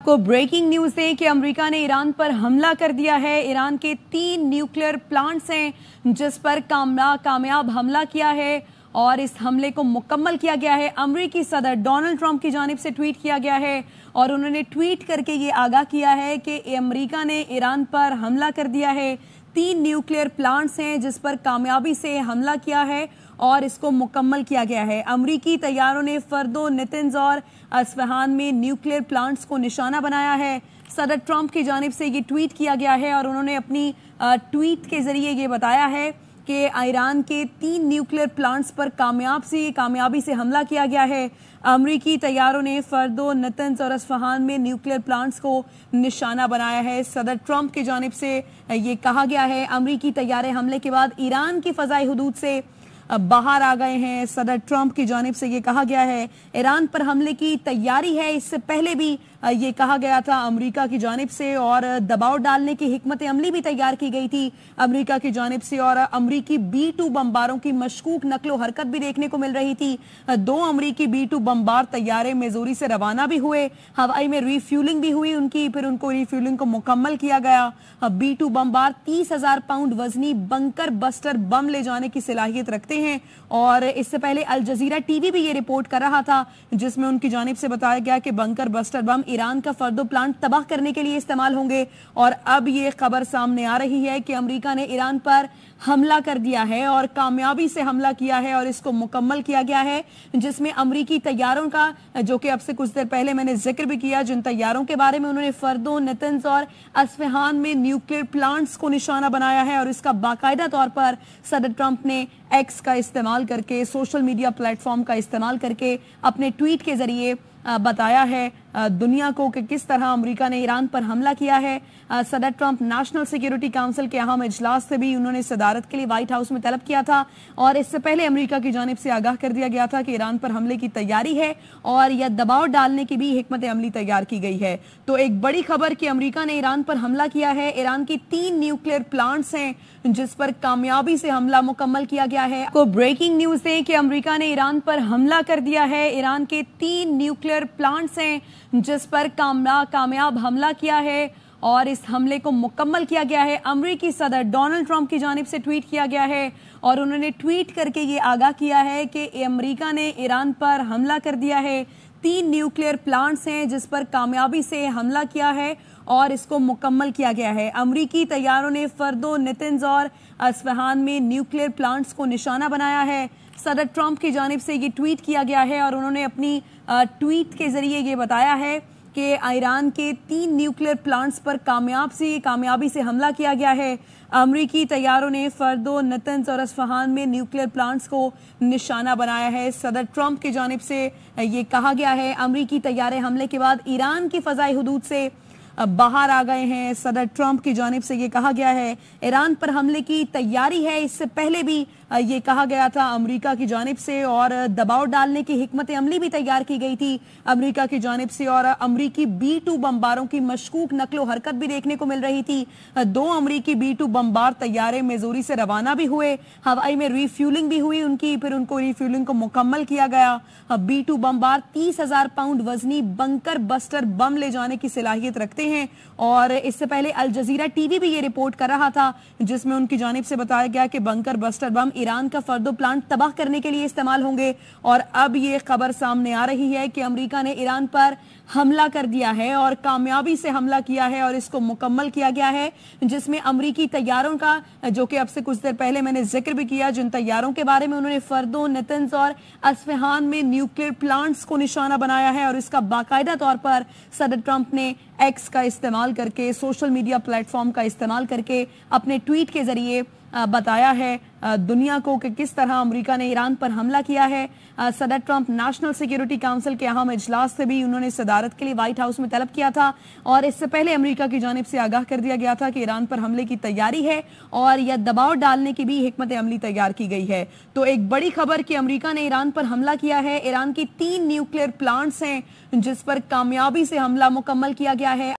को breaking news है कि अमेरिका ने ईरान पर हमला कर दिया है। ईरान के 3 न्यूक्लियर प्लांट्स हैं जिस पर कामयाब हमला किया है और इस हमले को मुकम्मल किया गया है। अमेरिकी सदर डोनाल्ड ट्रंप की जानिब से ट्वीट किया गया है और उन्होंने ट्वीट करके ये आगाह किया है कि अमेरिका ने ईरान पर हमला कर दिया है। 3 न्यूक्लियर प्लांट्स हैं जिस पर कामयाबी से हमला किया है और इसको मुकम्मल किया गया है। अमरीकी तैयारों ने फर्दो, नेतन्ज और अस्फहान में न्यूक्लियर प्लांट्स को निशाना बनाया है। सदर ट्रंप की जानिब से ये ट्वीट किया गया है और उन्होंने अपनी ट्वीट के जरिए ये बताया है कि ईरान के 3 न्यूक्लियर प्लांट्स पर कामयाबी से हमला किया गया है। अमरीकी तैयारों ने फर्दो, नेतन्ज और अस्फहान में न्यूक्लियर प्लांट्स को निशाना बनाया है। सदर ट्रंप की जानिब से ये कहा गया है अमरीकी तैयारे हमले के बाद ईरान की फ़ज़ाई हुदूद से बाहर आ गए हैं। सदर ट्रंप की जानिब से ये कहा गया है ईरान पर हमले की तैयारी है। इससे पहले भी ये कहा गया था अमेरिका की जानिब से और दबाव डालने की हिकमत अमली भी तैयार की गई थी अमेरिका की जानिब से और अमरीकी B-2 बमबारों की मशकूक नकलो हरकत भी देखने को मिल रही थी। 2 अमरीकी B-2 बमबार तैयारे मिज़ोरी से रवाना भी हुए, हवाई में रिफ्यूलिंग भी हुई उनकी, फिर उनको रिफ्यूलिंग को मुकम्मल किया गया। B-2 बमबार 30,000 पाउंड वजनी बंकर बस्टर बम ले जाने की सलाहियत रखते हैं और इससे पहले अल जजीरा टीवी भी ये रिपोर्ट कर रहा था जिसमें उनकी जानिब से बताया गया कि बंकर बस्टर बम ईरान का फर्दो प्लांट तबाह करने के लिए इस्तेमाल होंगे। और अब ये खबर सामने आ रही है कि अमेरिका ने ईरान पर हमला कर दिया है और कामयाबी से हमला किया है और इसको मुकम्मल किया गया है, जिसमें अमरीकी तैयारों का, जो कि अब से कुछ देर पहले मैंने जिक्र भी किया, जिन तैयारों के बारे में उन्होंने फर्दो, नेतन्ज और अस्फहान में न्यूक्लियर प्लांट्स को निशाना बनाया है। और इसका बाकायदा तौर पर सदर ट्रंप ने एक्स का इस्तेमाल करके, सोशल मीडिया प्लेटफॉर्म का इस्तेमाल करके अपने ट्वीट के जरिए बताया है दुनिया को कि किस तरह अमेरिका ने ईरान पर हमला किया है। सदर ट्रंप नेशनल सिक्योरिटी काउंसिल के अहम इजलास से भी उन्होंने सदारत के लिए व्हाइट हाउस में तलब किया था और इससे पहले अमेरिका की जानिब से आगाह कर दिया गया था कि ईरान पर हमले की तैयारी है और यह दबाव डालने की भी हिकमत अमली तैयार की गई है। तो एक बड़ी खबर कि अमेरिका ने ईरान पर हमला किया है। ईरान की 3 न्यूक्लियर प्लांट्स हैं जिस पर कामयाबी से हमला मुकम्मल किया गया है। को ब्रेकिंग न्यूज है कि अमेरिका ने ईरान पर हमला कर दिया है। ईरान के 3 न्यूक्लियर प्लांट्स हैं जिस पर कामयाब हमला किया है और इस हमले को मुकम्मल किया गया है। अमरीकी सदर डोनाल्ड ट्रंप की जानिब से ट्वीट किया गया है और उन्होंने ट्वीट करके ये आगाह किया है कि अमेरिका ने ईरान पर हमला कर दिया है। 3 न्यूक्लियर प्लांट्स हैं जिस पर कामयाबी से हमला किया है और इसको मुकम्मल किया गया है। अमरीकी तैयारों ने फर्दो, नेतन्ज और अस्फहान में न्यूक्लियर प्लांट्स को निशाना बनाया है। सदर ट्रंप की जानिब से ये ट्वीट किया गया है और उन्होंने अपनी ट्वीट के जरिए ये बताया है कि ईरान के 3 न्यूक्लियर प्लांट्स पर कामयाबी से हमला किया गया है। अमरीकी तैयारों ने फर्दो, नेतन्ज और अस्फहान में न्यूक्लियर प्लांट्स को निशाना बनाया है। सदर ट्रंप की जानिब से ये कहा गया है अमरीकी तैयारे हमले के बाद ईरान की फ़ज़ाई हुदूद से बाहर आ गए हैं। सदर ट्रंप की जानिब से ये कहा गया है ईरान पर हमले की तैयारी है। इससे पहले भी ये कहा गया था अमेरिका की जानिब से और दबाव डालने की हिकमत अमली भी तैयार की गई थी अमेरिका की जानिब से और अमरीकी B-2 बमबारों की मशकूक नकलो हरकत भी देखने को मिल रही थी। 2 अमरीकी B-2 बमबार तैयारे मिज़ोरी से रवाना भी हुए, हवाई में रिफ्यूलिंग भी हुई उनकी, फिर उनको रिफ्यूलिंग को मुकम्मल किया गया। B-2 बमबार 30,000 पाउंड वजनी बंकर बस्टर बम ले जाने की सलाहियत रखते हैं और इससे पहले अल जजीरा टीवी भी ये रिपोर्ट कर रहा था जिसमें उनकी जानिब से बताया गया कि बंकर बस्टर बम ईरान का फर्दो प्लांट तबाह करने के लिए इस्तेमाल होंगे। और अब ये खबर सामने आ रही है कि अमेरिका ने ईरान पर हमला कर दिया है और कामयाबी से हमला किया है और इसको मुकम्मल किया गया है, जिसमें अमरीकी तैयारों का, जो कि अब से कुछ देर पहले मैंने जिक्र भी किया, जिन तैयारों के बारे में उन्होंने फर्दो, नेतन्ज और अस्फहान में न्यूक्लियर प्लांट्स को निशाना बनाया है। और इसका बाकायदा तौर पर सदर ट्रंप ने एक्स का इस्तेमाल करके, सोशल मीडिया प्लेटफॉर्म का इस्तेमाल करके अपने ट्वीट के जरिए बताया है दुनिया को कि किस तरह अमेरिका ने ईरान पर हमला किया है। सदर ट्रंप नेशनल सिक्योरिटी काउंसिल के अहम इजलास से भी उन्होंने सदारत के लिए व्हाइट हाउस में तलब किया था और इससे पहले अमेरिका की जानिब से आगाह कर दिया गया था कि ईरान पर हमले की तैयारी है और यह दबाव डालने की भी हिकमत अमली तैयार की गई है। तो एक बड़ी खबर कि अमेरिका ने ईरान पर हमला किया है। ईरान की 3 न्यूक्लियर प्लांट्स हैं जिस पर कामयाबी से हमला मुकम्मल किया गया है।